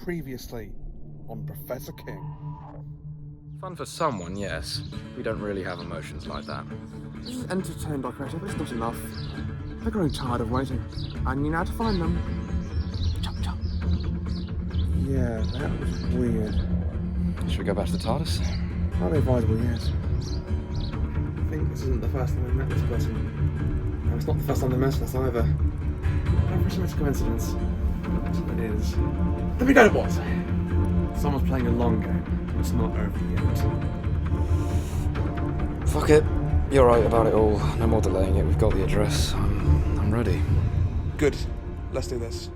previously on Professor King. Fun for someone, yes. We don't really have emotions like that. This is entertained by creative, but it's not enough. They're growing tired of waiting. And you know how to find them. Chop chop. Yeah, that was weird. Should we go back to the TARDIS? Highly advisable, yes. I think this isn't the first time I've met this person. No, it's not the first time they've mentioned us either. I don't presume it's a coincidence. It is. Then we know it was. Someone's playing a long game. It's not over yet. Fuck it. You're right about it all. No more delaying it. We've got the address. I'm ready. Good. Let's do this.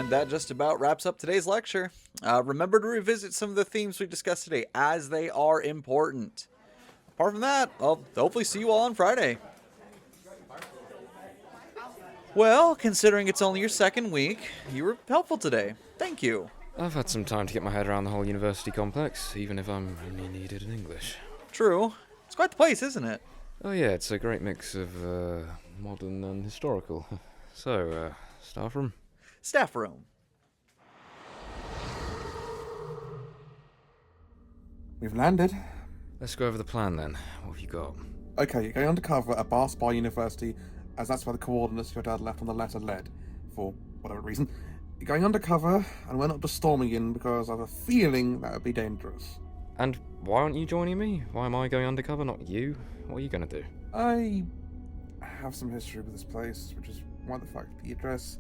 That just about wraps up today's lecture. Remember to revisit some of the themes we discussed today, as they are important. Apart from that, I'll hopefully see you all on Friday. Well, considering it's only your second week, you were helpful today. Thank you. I've had some time to get my head around the whole university complex, even if I'm only needed in English. True. It's quite the place, isn't it? Oh yeah, it's a great mix of modern and historical. So, staff room? Staff room. We've landed. Let's go over the plan then. What have you got? Okay, you're going undercover at Bar Spa University, as that's where the coordinates your dad left on the letter led, for whatever reason. You're going undercover, and we're not just storming in because I have a feeling that would be dangerous. And why aren't you joining me? Why am I going undercover, not you? What are you going to do? I have some history with this place, which is why the fact the address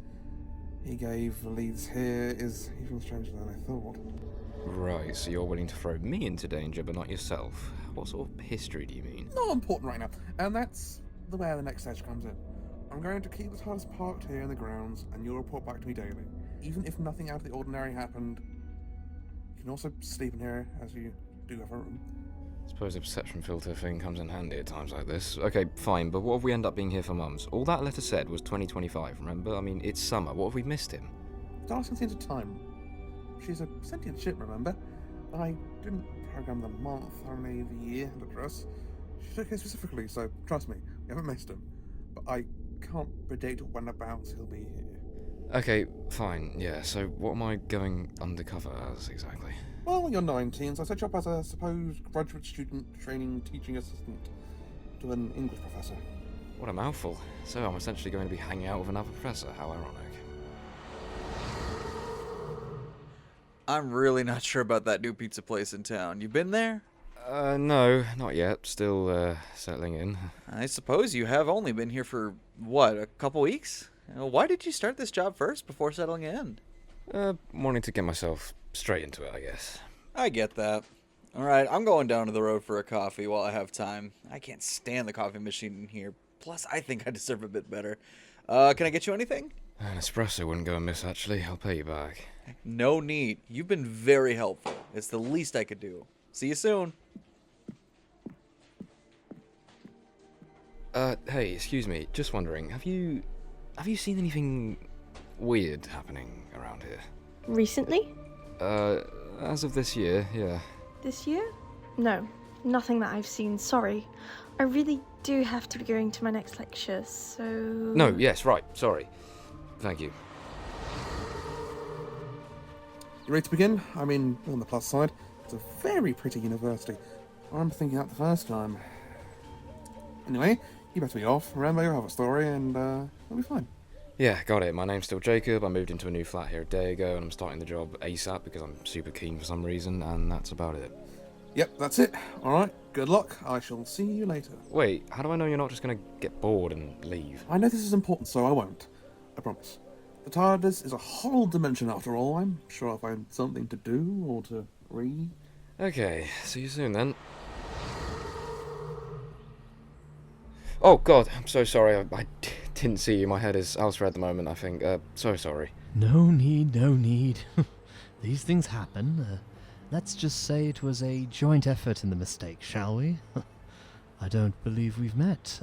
he gave leads here is even stranger than I thought. Right, so you're willing to throw me into danger, but not yourself. What sort of history do you mean? Not important right now, and that's where the next stage comes in. I'm going to keep the TARDIS parked here in the grounds, and you'll report back to me daily. Even if nothing out of the ordinary happened, you can also sleep in here, as you do have a room. I suppose the perception filter thing comes in handy at times like this. Okay, fine, but what if we end up being here for months? All that letter said was 2025, remember? I mean, it's summer. What if we missed him? TARDIS can see into time. She's a sentient ship, remember? I didn't program the month, only the year and address. She took it specifically, so trust me, we haven't missed him. But I can't predict whenabouts he'll be here. Okay, fine, yeah, so what am I going undercover as exactly? Well, you're 19, so I set you up as a supposed graduate student training teaching assistant to an English professor. What a mouthful. So I'm essentially going to be hanging out with another professor, how ironic. I'm really not sure about that new pizza place in town. You been there? No, not yet. Still, settling in. I suppose you have only been here for, what, a couple weeks? Why did you start this job first before settling in? Wanting to get myself straight into it, I guess. I get that. Alright, I'm going down to the road for a coffee while I have time. I can't stand the coffee machine in here. Plus, I think I deserve a bit better. Can I get you anything? An espresso wouldn't go amiss, actually. I'll pay you back. No need. You've been very helpful. It's the least I could do. See you soon. Hey, excuse me. Just wondering, have you seen anything weird happening around here? Recently? As of this year, yeah. This year? No, nothing that I've seen, sorry. I really do have to be going to my next lecture, so... No, yes, right, sorry. Thank you. You ready to begin? I mean, on the plus side, it's a very pretty university. I remember thinking that the first time. Anyway, you better be off. Remember your other story, and we'll be fine. Yeah, got it. My name's still Jacob. I moved into a new flat here a day ago, and I'm starting the job ASAP because I'm super keen for some reason, and that's about it. Yep, that's it. Alright, good luck. I shall see you later. Wait, how do I know you're not just gonna get bored and leave? I know this is important, so I won't. I promise. The TARDIS is a whole dimension after all. I'm sure I'll find something to do or to read. Okay, see you soon then. Oh, God, I'm so sorry. I didn't see you. My head is elsewhere at the moment, I think. So sorry. No need, no need. These things happen. Let's just say it was a joint effort in the mistake, shall we? I don't believe we've met.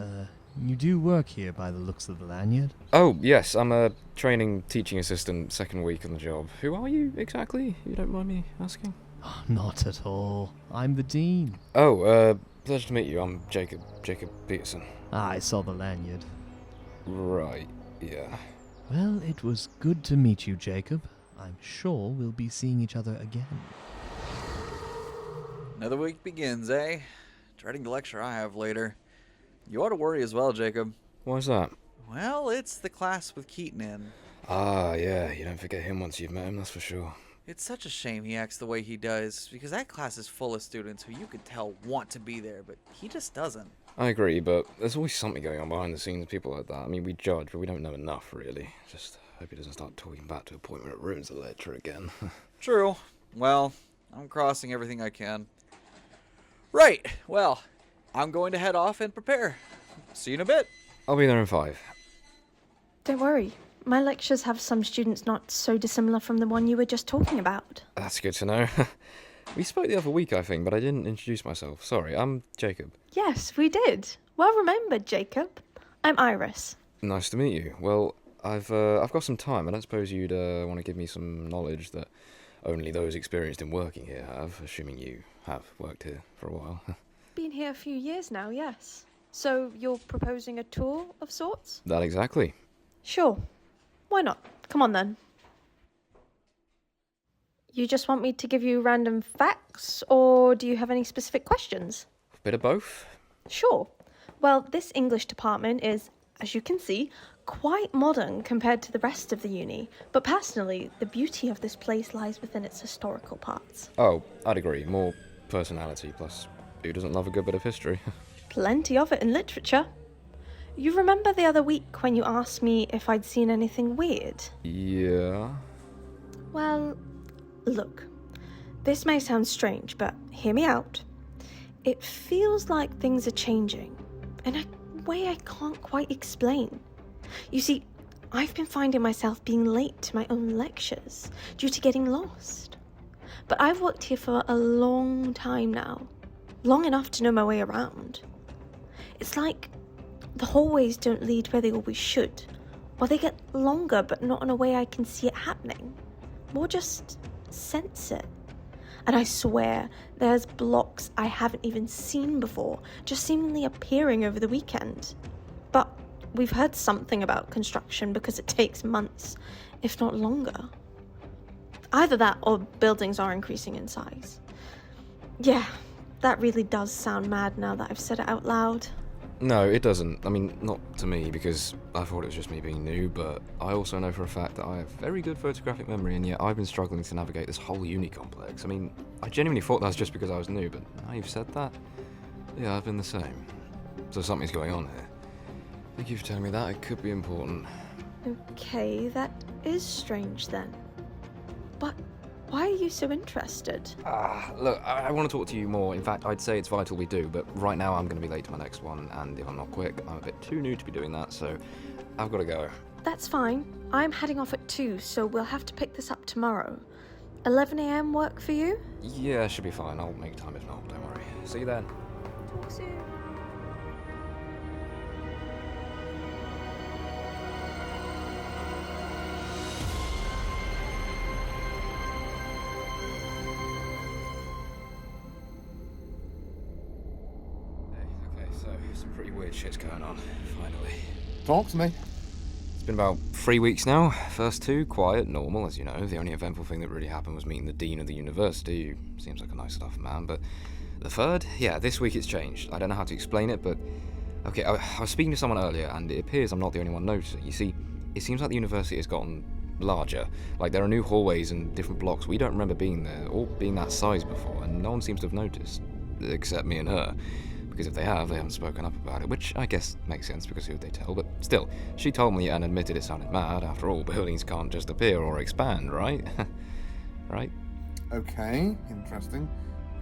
You do work here by the looks of the lanyard. Oh, yes, I'm a training teaching assistant, second week on the job. Who are you, exactly? You don't mind me asking? Oh, not at all. I'm the dean. Oh, pleasure to meet you. I'm Jacob Peterson. I saw the lanyard. Right, yeah. Well, it was good to meet you, Jacob. I'm sure we'll be seeing each other again. Another week begins, eh? Dreading the lecture I have later. You ought to worry as well, Jacob. Why's that? Well, it's the class with Keaton in. Ah, yeah, you don't forget him once you've met him, that's for sure. It's such a shame he acts the way he does, because that class is full of students who you could tell want to be there, but he just doesn't. I agree, but there's always something going on behind the scenes, people like that. I mean, we judge, but we don't know enough, really. Just hope he doesn't start talking back to a point where it ruins the lecture again. True. Well, I'm crossing everything I can. Right, well, I'm going to head off and prepare. See you in a bit. I'll be there in 5. Don't worry. My lectures have some students not so dissimilar from the one you were just talking about. That's good to know. We spoke the other week, I think, but I didn't introduce myself. Sorry, I'm Jacob. Yes, we did. Well remembered, Jacob. I'm Iris. Nice to meet you. Well, I've got some time. I don't suppose you'd want to give me some knowledge that only those experienced in working here have, assuming you have worked here for a while. Been here a few years now, yes. So you're proposing a tour of sorts? That exactly. Sure. Why not? Come on then. You just want me to give you random facts, or do you have any specific questions? Bit of both. Sure. Well, this English department is, as you can see, quite modern compared to the rest of the uni, but personally, the beauty of this place lies within its historical parts. Oh, I'd agree. More personality, plus who doesn't love a good bit of history? Plenty of it in literature. You remember the other week when you asked me if I'd seen anything weird? Yeah. Well, look, this may sound strange, but hear me out. It feels like things are changing in a way I can't quite explain. You see, I've been finding myself being late to my own lectures due to getting lost. But I've worked here for a long time now, long enough to know my way around. It's like the hallways don't lead where they always should, or they get longer but not in a way I can see it happening. More just sense it. And I swear, there's blocks I haven't even seen before, just seemingly appearing over the weekend. But we've heard something about construction because it takes months, if not longer. Either that or buildings are increasing in size. Yeah, that really does sound mad now that I've said it out loud. No, it doesn't. I mean, not to me, because I thought it was just me being new, but I also know for a fact that I have very good photographic memory, and yet I've been struggling to navigate this whole uni complex. I mean, I genuinely thought that was just because I was new, but now you've said that, yeah, I've been the same. So something's going on here. Thank you for telling me that. It could be important. Okay, that is strange then. But why are you so interested? Look, I want to talk to you more. In fact, I'd say it's vital we do, but right now I'm going to be late to my next one, and if I'm not quick, I'm a bit too new to be doing that, so I've got to go. That's fine. I'm heading off at 2, so we'll have to pick this up tomorrow. 11 a.m. work for you? Yeah, should be fine. I'll make time if not, don't worry. See you then. Talk soon. Okay, so some pretty weird shit's going on, finally. Talk to me. It's been about 3 weeks now. First 2, quiet, normal, as you know. The only eventful thing that really happened was meeting the dean of the university, who seems like a nice enough man, but the third, yeah, this week it's changed. I don't know how to explain it, but okay, I was speaking to someone earlier, and it appears I'm not the only one noticing. You see, it seems like the university has gotten larger. Like, there are new hallways and different blocks. We don't remember being there, or being that size before, and no one seems to have noticed, except me and her. Because if they have, they haven't spoken up about it, which I guess makes sense because who would they tell? But still, she told me and admitted it sounded mad. After all, buildings can't just appear or expand, right? Right? Okay, interesting.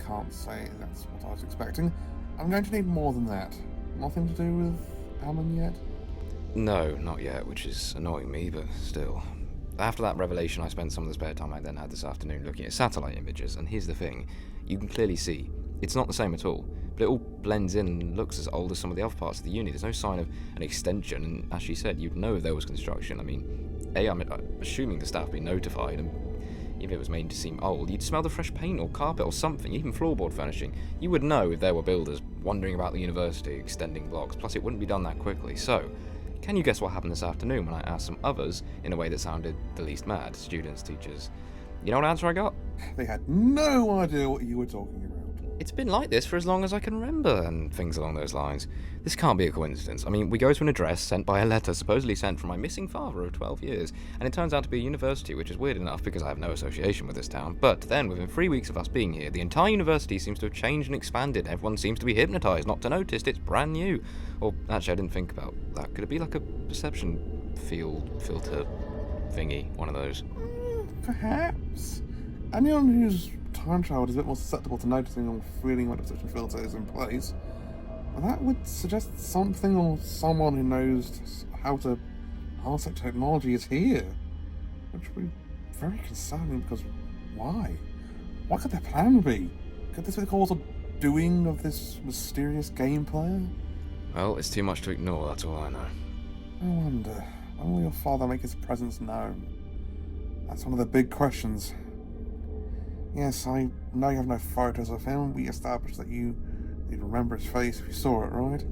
Can't say that's what I was expecting. I'm going to need more than that. Nothing to do with Amon yet? No, not yet, which is annoying me, but still. After that revelation, I spent some of the spare time I then had this afternoon looking at satellite images, and here's the thing. You can clearly see, it's not the same at all, but it all blends in and looks as old as some of the other parts of the uni. There's no sign of an extension, and as she said, you'd know if there was construction. I mean, I'm assuming the staff been notified, and even if it was made to seem old, you'd smell the fresh paint or carpet or something, even floorboard furnishing. You would know if there were builders wandering about the university, extending blocks, plus it wouldn't be done that quickly. So, can you guess what happened this afternoon when I asked some others in a way that sounded the least mad? Students, teachers. You know what answer I got? They had no idea what you were talking about. It's been like this for as long as I can remember, and things along those lines. This can't be a coincidence. I mean, we go to an address sent by a letter supposedly sent from my missing father of 12 years, and it turns out to be a university, which is weird enough because I have no association with this town. But then, within 3 weeks of us being here, the entire university seems to have changed and expanded. Everyone seems to be hypnotised not to notice it's brand new. Or, actually, I didn't think about that. Could it be like a perception filter thingy? One of those? Perhaps. Anyone who's time traveled is a bit more susceptible to noticing or feeling when a perception filter is in place. And that would suggest something or someone who knows how to harness that technology is here. Which would be very concerning because why? What could their plan be? Could this be the cause of doing of this mysterious game player? Well, it's too much to ignore, that's all I know. I wonder, when will your father make his presence known? That's one of the big questions. Yes, I know you have no photos of him. We established that you'd remember his face if you saw it, right?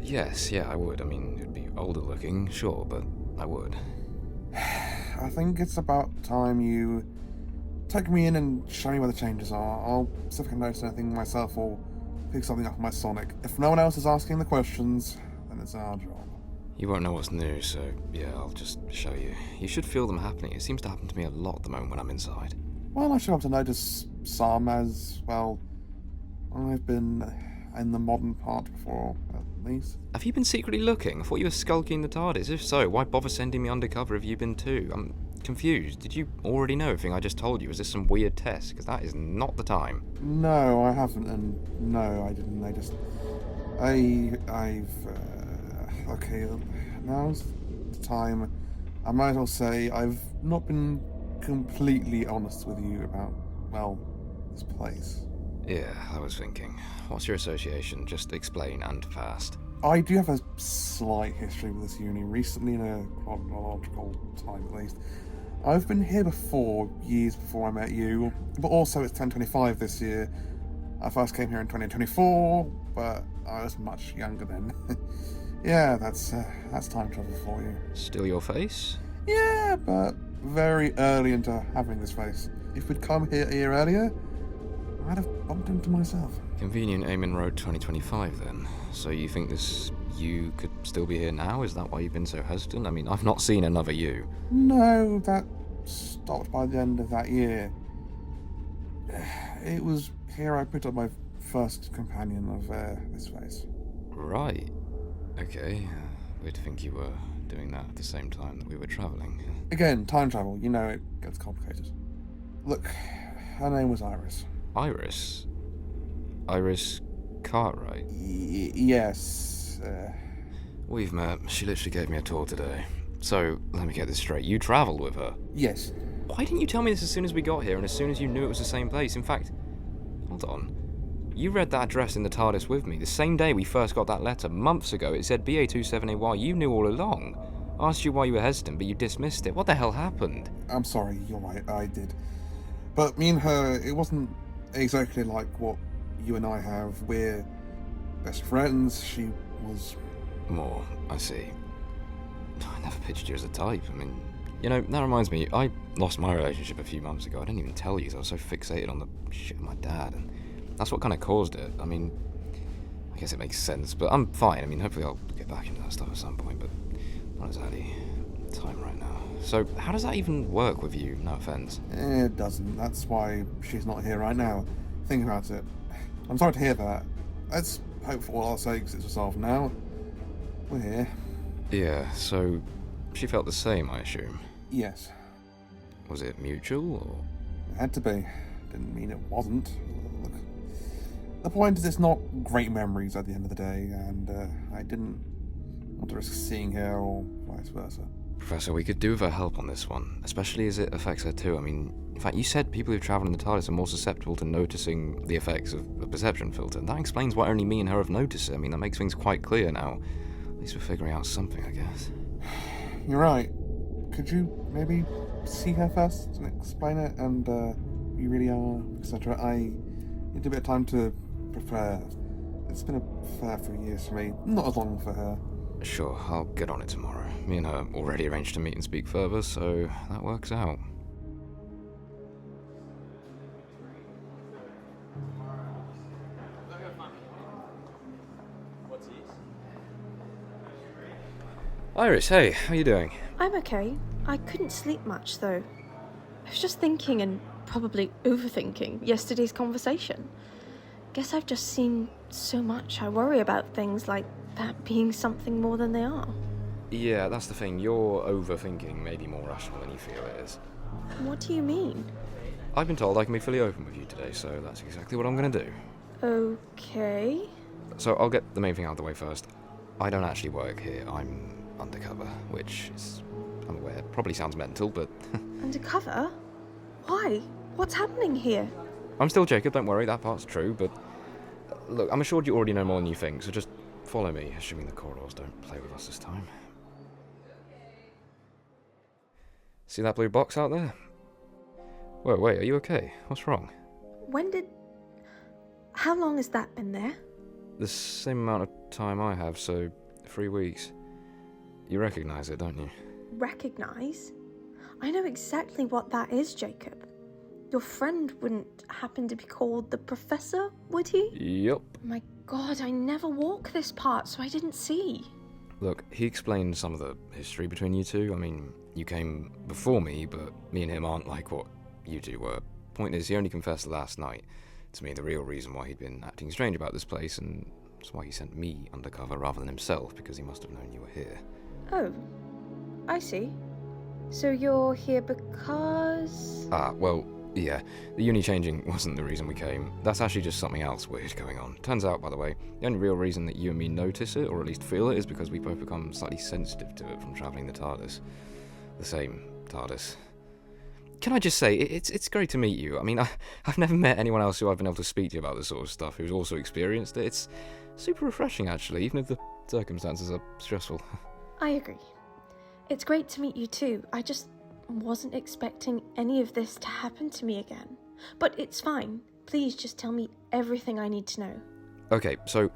Yes, yeah, I would. I mean, it'd be older looking, sure, but I would. I think it's about time you take me in and show me where the changes are. I'll see if I can notice anything myself or pick something up on my Sonic. If no one else is asking the questions, then it's our job. You won't know what's new, so yeah, I'll just show you. You should feel them happening. It seems to happen to me a lot at the moment when I'm inside. Well, I should have to notice some as, well, I've been in the modern part before, at least. Have you been secretly looking? I thought you were skulking the TARDIS. If so, why bother sending me undercover if you've been too? I'm confused. Did you already know everything I just told you? Was this some weird test? Because that is not the time. No, I haven't, and no, I didn't. Okay, now's the time. I might as well say I've not been completely honest with you about, well, this place. Yeah, I was thinking. What's your association? Just explain and fast. I do have a slight history with this uni, recently in a chronological time at least. I've been here before, years before I met you, but also it's 1025 this year. I first came here in 2024, but I was much younger then. Yeah, that's time travel for you. Still your face? Yeah, but very early into having this face. If we'd come here a year earlier, I'd have bumped into myself. Convenient Amon Road 2025 then. So you think you could still be here now? Is that why you've been so hesitant? I mean, I've not seen another you. No, that stopped by the end of that year. It was here I put up my first companion of this face. Right. Okay. We'd think you were doing that at the same time that we were travelling. Again, time travel, you know it gets complicated. Look, her name was Iris. Iris? Iris Cartwright? Yes. We've met. She literally gave me a tour today. So, let me get this straight. You travelled with her? Yes. Why didn't you tell me this as soon as we got here and as soon as you knew it was the same place? In fact, hold on. You read that address in the TARDIS with me. The same day we first got that letter, months ago, it said BA27AY. You knew all along. Asked you why you were hesitant, but you dismissed it. What the hell happened? I'm sorry, you're right, I did. But me and her, it wasn't exactly like what you and I have. We're best friends. She was... More, I see. I never pictured you as a type. I mean, you know, that reminds me, I lost my relationship a few months ago. I didn't even tell you, so I was so fixated on the shit with my dad, and that's what kind of caused it. I mean, I guess it makes sense, but I'm fine. I mean, hopefully I'll get back into that stuff at some point, but not exactly time right now. So, how does that even work with you? No offense. It doesn't. That's why she's not here right now. Think about it. I'm sorry to hear that. Let's hope for all our sakes it's resolved now. We're here. Yeah, so she felt the same, I assume. Yes. Was it mutual, or? It had to be. Didn't mean it wasn't. Look, the point is it's not great memories at the end of the day, and I didn't want to risk seeing her or vice versa. Professor, we could do with her help on this one, especially as it affects her too. I mean, in fact, you said people who travel in the TARDIS are more susceptible to noticing the effects of a perception filter. That explains why only me and her have noticed it. I mean, that makes things quite clear now. At least we're figuring out something, I guess. You're right. Could you maybe see her first and explain it and who you really are, etc.? I need a bit of time to prepare. It's been a fair few years for me, not as long for her. Sure, I'll get on it tomorrow. Me and her already arranged to meet and speak further, so that works out. Iris, hey, how you doing? I'm okay. I couldn't sleep much, though. I was just thinking and probably overthinking yesterday's conversation. Guess I've just seen so much. I worry about things like that being something more than they are. Yeah, that's the thing. Your overthinking may be more rational than you feel it is. What do you mean? I've been told I can be fully open with you today, so that's exactly what I'm going to do. Okay. So I'll get the main thing out of the way first. I don't actually work here. I'm undercover, which is, I'm aware, probably sounds mental, but... Undercover? Why? What's happening here? I'm still Jacob, don't worry, that part's true, but... Look, I'm assured you already know more than you think, so just follow me, assuming the corridors don't play with us this time. See that blue box out there? Whoa, wait, are you okay? What's wrong? How long has that been there? The same amount of time I have, so 3 weeks. You recognize it, don't you? Recognize? I know exactly what that is, Jacob. Your friend wouldn't happen to be called the Professor, would he? Yup. My God, I never walk this part, so I didn't see. Look, he explained some of the history between you two. I mean, you came before me, but me and him aren't like what you two were. Point is, he only confessed last night to me the real reason why he'd been acting strange about this place, and that's why he sent me undercover rather than himself, because he must have known you were here. Oh, I see. So you're here because... Well, yeah. The uni changing wasn't the reason we came. That's actually just something else weird going on. Turns out, by the way, the only real reason that you and me notice it, or at least feel it, is because we both become slightly sensitive to it from travelling the TARDIS. The same TARDIS. Can I just say, it's great to meet you. I mean, I've never met anyone else who I've been able to speak to about this sort of stuff who's also experienced it. It's super refreshing, actually, even if the circumstances are stressful. I agree. It's great to meet you too. I just wasn't expecting any of this to happen to me again. But it's fine. Please just tell me everything I need to know. Okay, so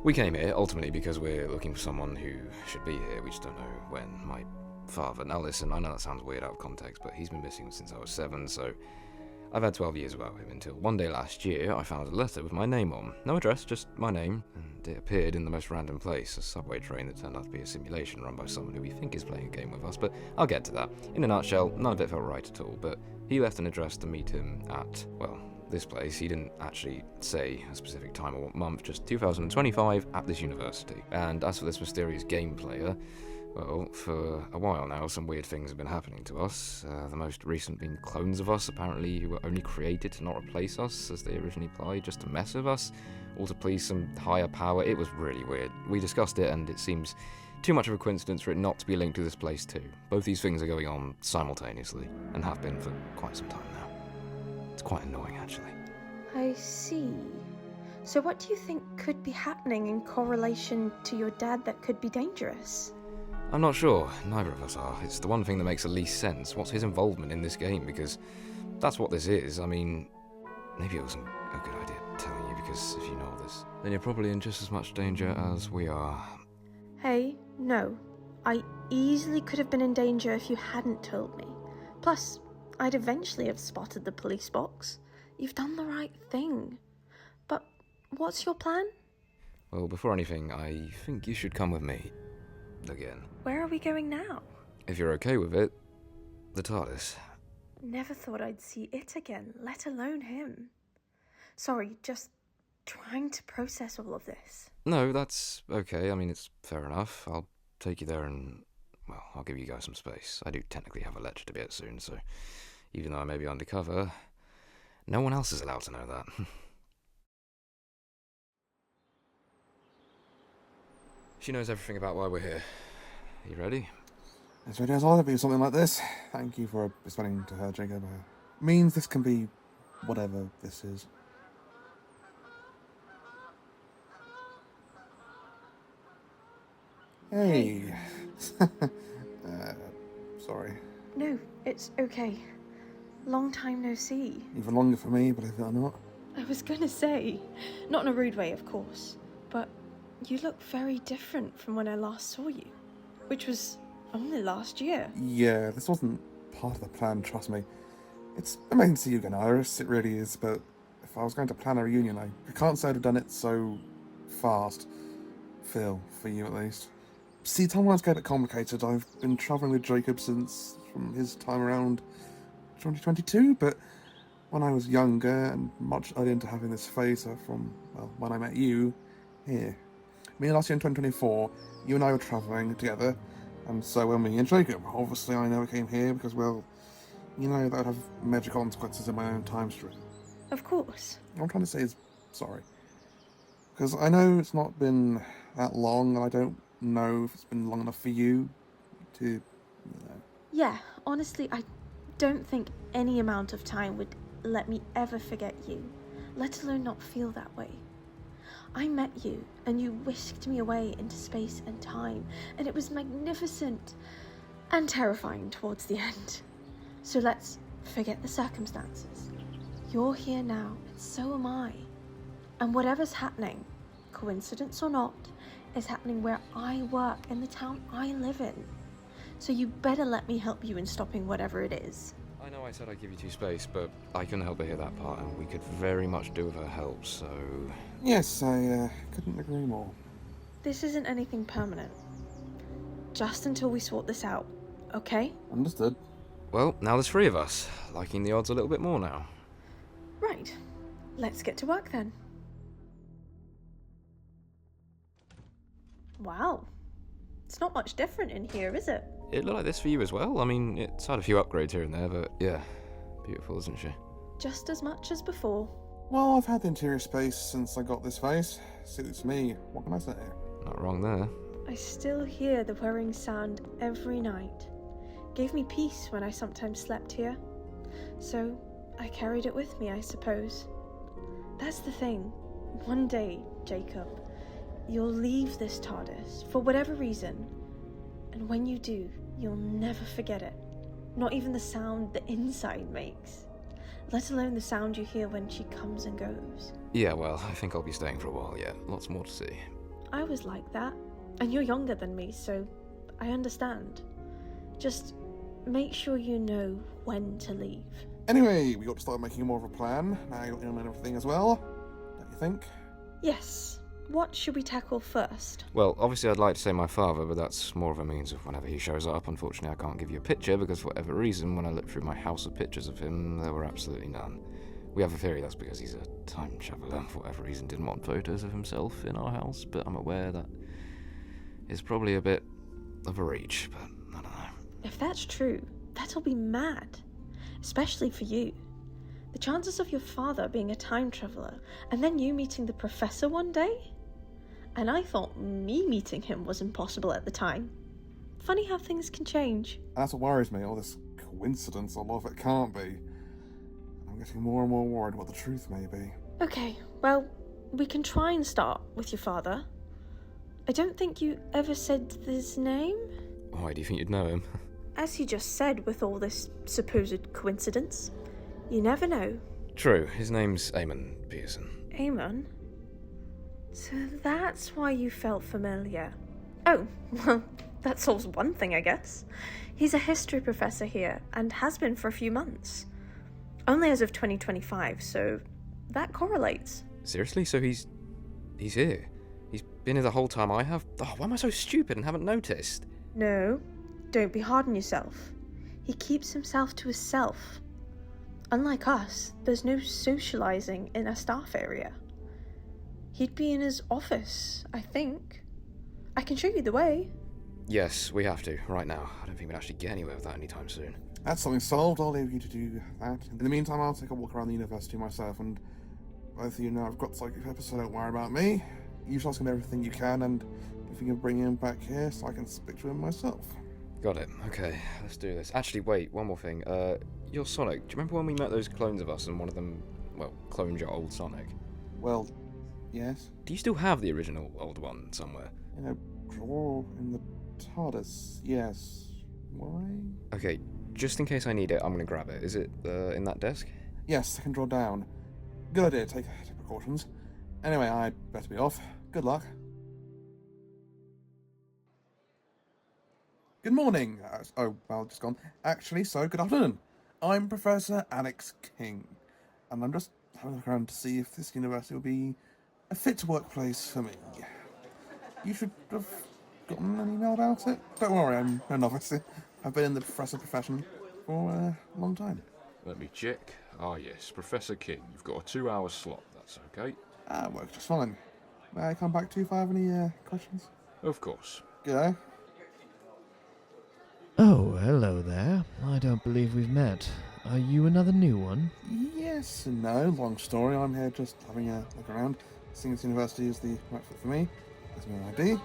we came here ultimately because we're looking for someone who should be here. We just don't know when. My father, now listen, I know that sounds weird out of context, but he's been missing since I was 7, so I've had 12 years without him until one day last year I found a letter with my name on. No address, just my name, and it appeared in the most random place, a subway train that turned out to be a simulation run by someone who we think is playing a game with us, but I'll get to that. In a nutshell, none of it felt right at all, but he left an address to meet him at, well, this place. He didn't actually say a specific time or month, just 2025 at this university. And as for this mysterious game player, well, for a while now, some weird things have been happening to us. The most recent being clones of us, apparently, who were only created to not replace us, as they originally implied, just to mess with us, or to please some higher power. It was really weird. We discussed it, and it seems too much of a coincidence for it not to be linked to this place too. Both these things are going on simultaneously, and have been for quite some time now. It's quite annoying, actually. I see. So what do you think could be happening in correlation to your dad that could be dangerous? I'm not sure. Neither of us are. It's the one thing that makes the least sense. What's his involvement in this game? Because that's what this is. I mean, maybe it wasn't a good idea telling you, because if you know this, then you're probably in just as much danger as we are. Hey, no. I easily could have been in danger if you hadn't told me. Plus, I'd eventually have spotted the police box. You've done the right thing. But what's your plan? Well, before anything, I think you should come with me. Again. Where are we going now? If you're okay with it, the TARDIS. Never thought I'd see it again, let alone him. Sorry, just trying to process all of this. No, that's okay. I mean, it's fair enough. I'll take you there and, well, I'll give you guys some space. I do technically have a lecture to be at soon, so even though I may be undercover, no one else is allowed to know that. She knows everything about why we're here. You ready? As ready as I'll ever be with something like this. Thank you for explaining to her, Jacob. Means this can be whatever this is. Hey. Sorry. No, it's okay. Long time no see. Even longer for me, believe it or not. I was gonna say, not in a rude way, of course, but you look very different from when I last saw you, which was only last year. Yeah, this wasn't part of the plan, trust me. It's amazing to see you again, Iris, it really is, but if I was going to plan a reunion, I can't say I'd have done it so fast. Phil, for you at least. See, timelines get complicated. I've been travelling with Jacob since from his time around 2022, but when I was younger and much earlier into having this phase from, well, when I met you, here. Me last year in 2024, you and I were travelling together, and so were me and Jacob. Obviously, I never came here because, well, you know, that would have major consequences in my own time stream. Of course. What I'm trying to say is sorry. Because I know it's not been that long, and I don't know if it's been long enough for you to, you know. Yeah, honestly, I don't think any amount of time would let me ever forget you, let alone not feel that way. I met you, and you whisked me away into space and time, and it was magnificent and terrifying towards the end. So let's forget the circumstances. You're here now, and so am I. And whatever's happening, coincidence or not, is happening where I work in the town I live in. So you better let me help you in stopping whatever it is. I know I said I'd give you 2 space, but I couldn't help but hear that part, and we could very much do with her help, so... Yes, I couldn't agree more. This isn't anything permanent. Just until we sort this out, okay? Understood. Well, now there's 3 of us, liking the odds a little bit more now. Right. Let's get to work then. Wow. It's not much different in here, is it? It looked like this for you as well. I mean, it's had a few upgrades here and there, but yeah, beautiful, isn't she? Just as much as before. Well, I've had the interior space since I got this face. Suits me. What can I say? Not wrong there. I still hear the whirring sound every night. Gave me peace when I sometimes slept here. So I carried it with me, I suppose. That's the thing. One day, Jacob, you'll leave this TARDIS for whatever reason. And when you do, you'll never forget it. Not even the sound the inside makes. Let alone the sound you hear when she comes and goes. Yeah, well, I think I'll be staying for a while yet. Lots more to see. I was like that. And you're younger than me, so I understand. Just make sure you know when to leave. Anyway, we got to start making more of a plan. Now you're in on everything as well, don't you think? Yes. What should we tackle first? Well, obviously I'd like to say my father, but that's more of a means of whenever he shows up. Unfortunately, I can't give you a picture because for whatever reason, when I looked through my house of pictures of him, there were absolutely none. We have a theory that's because he's a time traveller, for whatever reason didn't want photos of himself in our house, but I'm aware that is probably a bit of a reach, but I don't know. If that's true, that'll be mad. Especially for you. The chances of your father being a time traveller, and then you meeting the professor one day? And I thought me meeting him was impossible at the time. Funny how things can change. That's what worries me, all this coincidence, a lot of it can't be. I'm getting more and more worried what the truth may be. Okay, well, we can try and start with your father. I don't think you ever said his name? Why do you think you'd know him? As you just said, with all this supposed coincidence. You never know. True, his name's Amon Pearson. Amon? So that's why you felt familiar. Oh, well, that solves one thing, I guess. He's a history professor here, and has been for a few months. Only as of 2025, so that correlates. Seriously? So he's here? He's been here the whole time I have? Oh, why am I so stupid and haven't noticed? No, don't be hard on yourself. He keeps himself to himself. Unlike us, there's no socializing in a staff area. He'd be in his office, I think. I can show you the way. Yes, we have to, right now. I don't think we'd actually get anywhere with that anytime soon. That's something solved. I'll leave you to do that. In the meantime, I'll take a walk around the university myself, and both of you know I've got psychic pepper, so don't worry about me. You just ask him everything you can, and if you can bring him back here so I can speak to him myself. Got it. Okay, let's do this. Actually, wait, one more thing. You're Sonic. Do you remember when we met those clones of us and one of them, well, cloned your old Sonic? Well, yes. Do you still have the original old one somewhere? In a drawer in the TARDIS, yes. Why? Okay, just in case I need it, I'm gonna grab it. Is it in that desk? Yes, I can draw down. Good idea, take precautions. Anyway, I'd better be off. Good luck. Good morning. Just gone. Actually, good afternoon. I'm Professor Alex King, and I'm just having a look around to see if this university will be a fit workplace for me. You should have gotten an email about it. Don't worry, I'm no novice. I've been in the professor profession for a long time. Let me check. Ah, yes, Professor King. You've got a 2-hour slot. That's okay. Works just fine. May I come back to you if I have any questions? Of course. Good. Oh, hello there. I don't believe we've met. Are you another new one? Yes and no. Long story. I'm here just having a look around. Seeing this university is the right fit for me. There's my ID.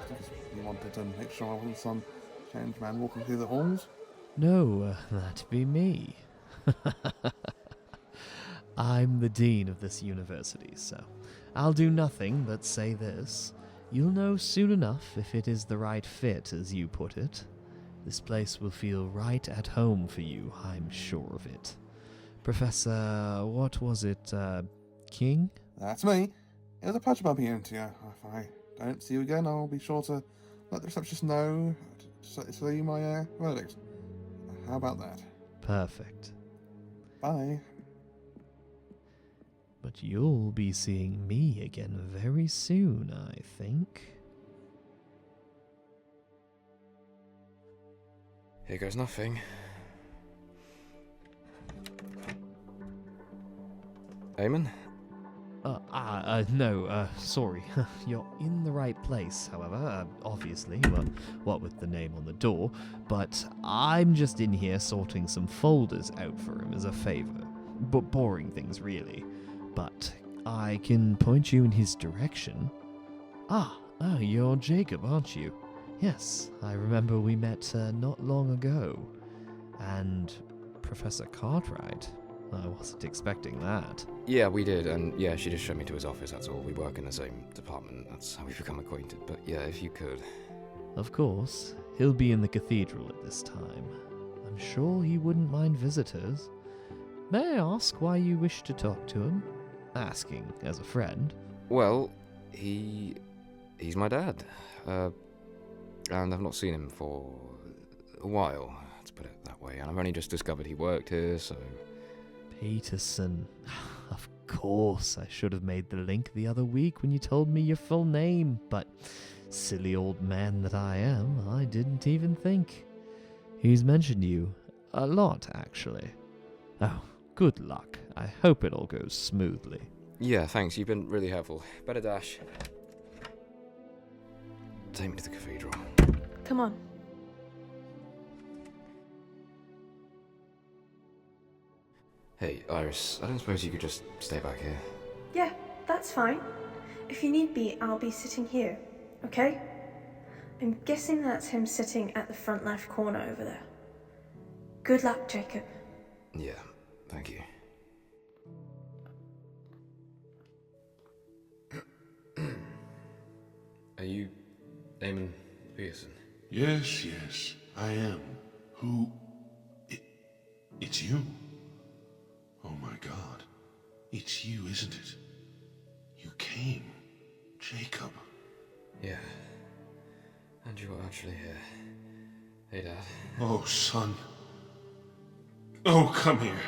Because you wanted to make sure I wasn't some changed man walking through the halls. No, that'd be me. I'm the dean of this university, so I'll do nothing but say this. You'll know soon enough if it is the right fit, as you put it. This place will feel right at home for you, I'm sure of it. Professor, what was it, King? That's me. It was a pleasure bumping into you. If I don't see you again, I'll be sure to let the receptionist know to tell you my verdict. How about that? Perfect. Bye. But you'll be seeing me again very soon, I think. Here goes nothing. Amon? No, sorry. You're in the right place, however, obviously, what with the name on the door, but I'm just in here sorting some folders out for him as a favor. But boring things, really. But I can point you in his direction. You're Jacob, aren't you? Yes, I remember we met not long ago. And Professor Cartwright. I wasn't expecting that. Yeah, we did, and yeah, she just showed me to his office, that's all. We work in the same department, that's how we've become acquainted. But yeah, if you could. Of course, he'll be in the cathedral at this time. I'm sure he wouldn't mind visitors. May I ask why you wish to talk to him? Asking as a friend. Well, he's my dad. And I've not seen him for a while, let's put it that way. And I've only just discovered he worked here, so... Peterson. Of course, I should have made the link the other week when you told me your full name, but silly old man that I am, I didn't even think. He's mentioned you a lot, actually. Oh, good luck. I hope it all goes smoothly. Yeah, thanks, you've been really helpful. Better dash. Take me to the cathedral. Come on. Hey, Iris, I don't suppose you could just stay back here? Yeah, that's fine. If you need me, I'll be sitting here, okay? I'm guessing that's him sitting at the front left corner over there. Good luck, Jacob. Yeah, thank you. Are you Amon Pearson? Yes, I am. Who? It's you. Oh my God. It's you, isn't it? You came. Jacob. Yeah. And you're actually here. Hey, Dad. Oh, son. Oh, come here.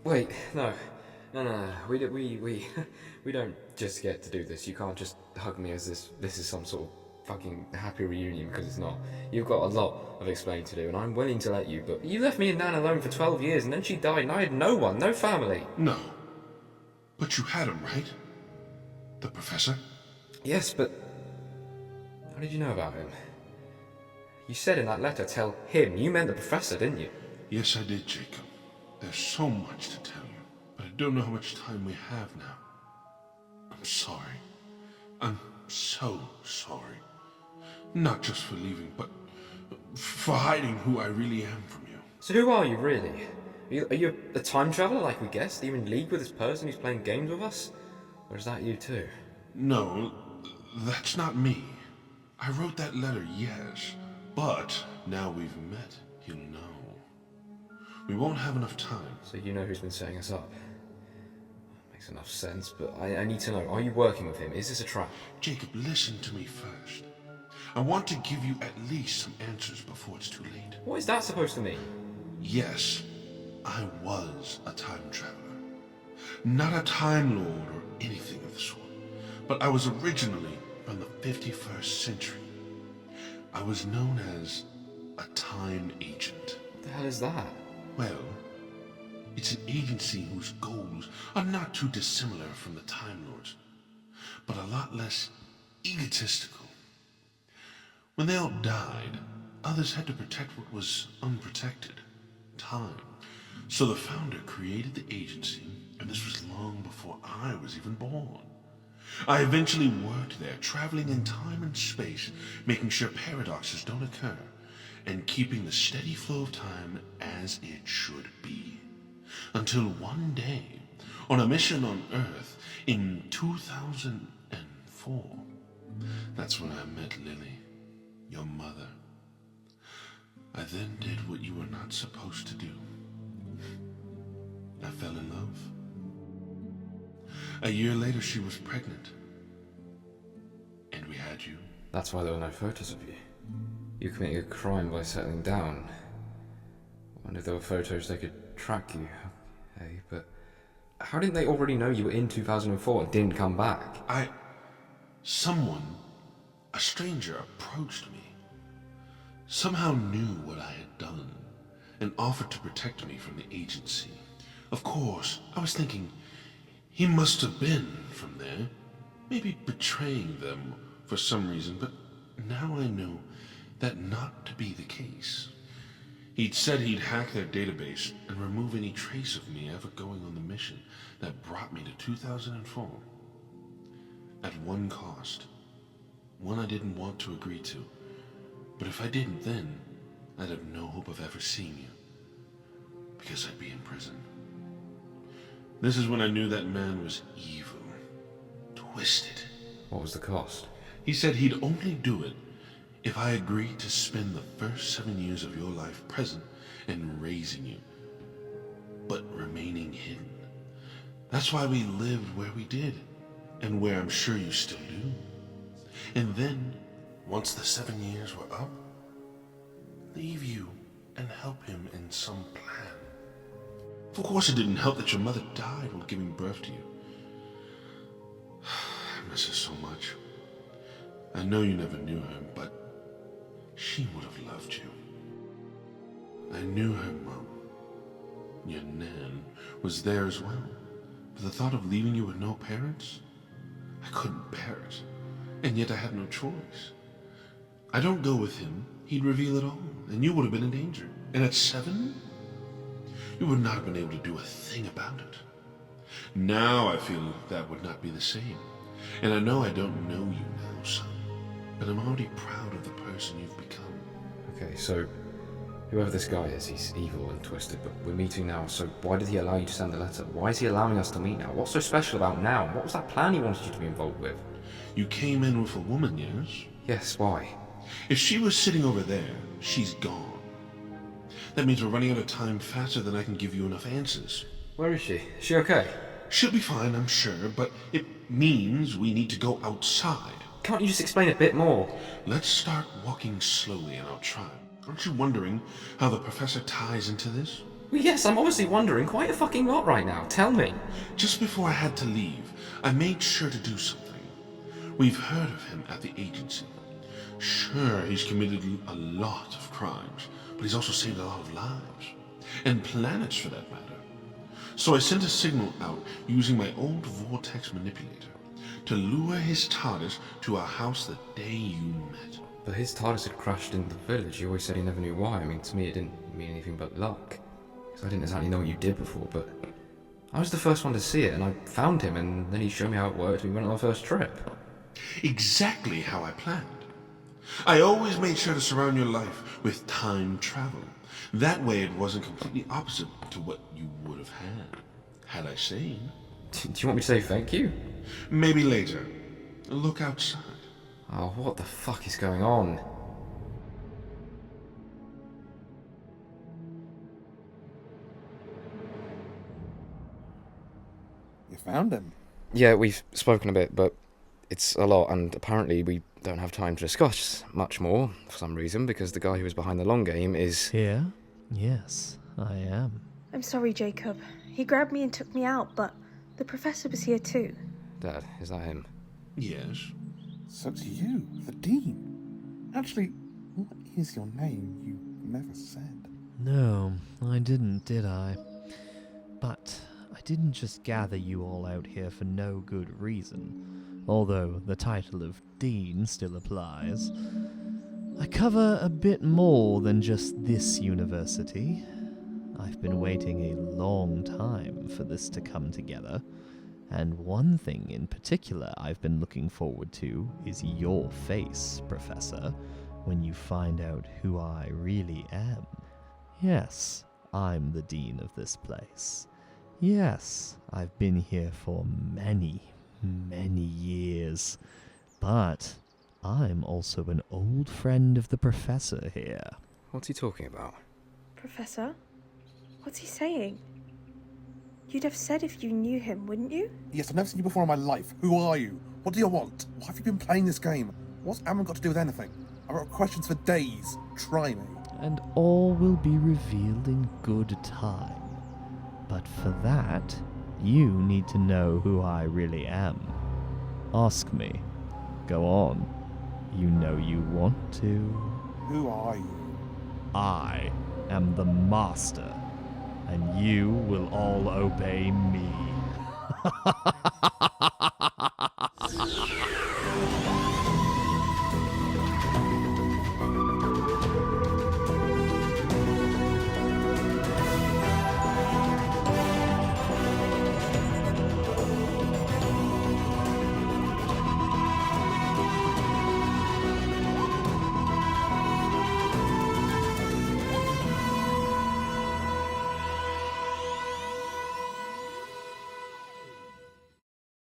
Wait, no. No. We don't just get to do this. You can't just hug me as this is some sort of fucking happy reunion, because it's not. You've got a lot of explaining to do, and I'm willing to let you, but you left me and Nan alone for 12 years, and then she died, and I had no one, no family. No. But you had him, right? The professor? Yes, but how did you know about him? You said in that letter, tell him. You meant the professor, didn't you? Yes, I did, Jacob. There's so much to tell you, but I don't know how much time we have now. I'm sorry. I'm so sorry. Not just for leaving, but for hiding who I really am from you. So who are you, really? Are you a time traveler like we guessed? Are you in league with this person who's playing games with us? Or is that you too? No, that's not me. I wrote that letter, yes. But now we've met, you'll know. We won't have enough time. So you know who's been setting us up? Makes enough sense, but I need to know, are you working with him? Is this a trap? Jacob, listen to me first. I want to give you at least some answers before it's too late. What is that supposed to mean? Yes, I was a time traveler. Not a Time Lord or anything of the sort, but I was originally from the 51st century. I was known as a time agent. What the hell is that? Well, it's an agency whose goals are not too dissimilar from the Time Lords, but a lot less egotistical. When they all died, others had to protect what was unprotected, time. So the founder created the agency, and this was long before I was even born. I eventually worked there, traveling in time and space, making sure paradoxes don't occur, and keeping the steady flow of time as it should be. Until one day, on a mission on Earth in 2004, that's when I met Lily, your mother. I then did what you were not supposed to do. I fell in love. A year later, she was pregnant. And we had you. That's why there were no photos of you. You committing a crime by settling down. I wonder if there were photos they could track you. Okay, but how didn't they already know you were in 2004 and didn't come back? Someone, a stranger, approached me. Somehow knew what I had done and offered to protect me from the agency. Of course, I was thinking, he must have been from there, maybe betraying them for some reason, but now I know that not to be the case. He'd said he'd hack their database and remove any trace of me ever going on the mission that brought me to 2004. At one cost. One I didn't want to agree to. But if I didn't then, I'd have no hope of ever seeing you. Because I'd be in prison. This is when I knew that man was evil. Twisted. What was the cost? He said he'd only do it if I agreed to spend the first 7 years of your life present and raising you, but remaining hidden. That's why we lived where we did, and where I'm sure you still do. And then, once the 7 years were up, leave you and help him in some plan. Of course it didn't help that your mother died while giving birth to you. I miss her so much. I know you never knew her, but she would have loved you. I knew her mom, your Nan, was there as well. But the thought of leaving you with no parents, I couldn't bear it. And yet I had no choice. I don't go with him, he'd reveal it all, and you would have been in danger. And at 7, you would not have been able to do a thing about it. Now I feel that would not be the same. And I know I don't know you now, son. But I'm already proud of the person you've become. Okay, so whoever this guy is, he's evil and twisted, but we're meeting now, so why did he allow you to send the letter? Why is he allowing us to meet now? What's so special about now? What was that plan he wanted you to be involved with? You came in with a woman, yes? Yes, why? If she was sitting over there, she's gone. That means we're running out of time faster than I can give you enough answers. Where is she? Is she okay? She'll be fine, I'm sure, but it means we need to go outside. Can't you just explain a bit more? Let's start walking slowly and I'll try. Aren't you wondering how the professor ties into this? Well, yes, I'm obviously wondering quite a fucking lot right now. Tell me. Just before I had to leave, I made sure to do something. We've heard of him at the agency. Sure, he's committed a lot of crimes, but he's also saved a lot of lives. And planets, for that matter. So I sent a signal out using my old vortex manipulator to lure his TARDIS to our house the day you met. But his TARDIS had crashed in the village. He always said he never knew why. I mean, to me it didn't mean anything but luck. Because I didn't exactly know what you did before, but I was the first one to see it, and I found him, and then he showed me how it worked, and we went on our first trip. Exactly how I planned. I always made sure to surround your life with time travel. That way it wasn't completely opposite to what you would have had I sane. Do you want me to say thank you? Maybe later. Look outside. Oh, what the fuck is going on? You found him. Yeah, we've spoken a bit, but it's a lot, and apparently we don't have time to discuss much more, for some reason, because the guy who was behind the long game is... Here? Yes, I am. I'm sorry, Jacob. He grabbed me and took me out, but the professor was here too. Dad, is that him? Yes. So it's you, the Dean. Actually, what is your name? You never said. No, I didn't, did I? But I didn't just gather you all out here for no good reason, although the title of Dean still applies. I cover a bit more than just this university. I've been waiting a long time for this to come together, and one thing in particular I've been looking forward to is your face, Professor, when you find out who I really am. Yes, I'm the dean of this place. Yes, I've been here for many, many years. But I'm also an old friend of the professor here. What's he talking about? Professor? What's he saying? You'd have said if you knew him, wouldn't you? Yes, I've never seen you before in my life. Who are you? What do you want? Why have you been playing this game? What's Amon got to do with anything? I've got questions for days. Try me. And all will be revealed in good time. But for that, you need to know who I really am. Ask me. Go on. You know you want to. Who are you? I am the master, and you will all obey me.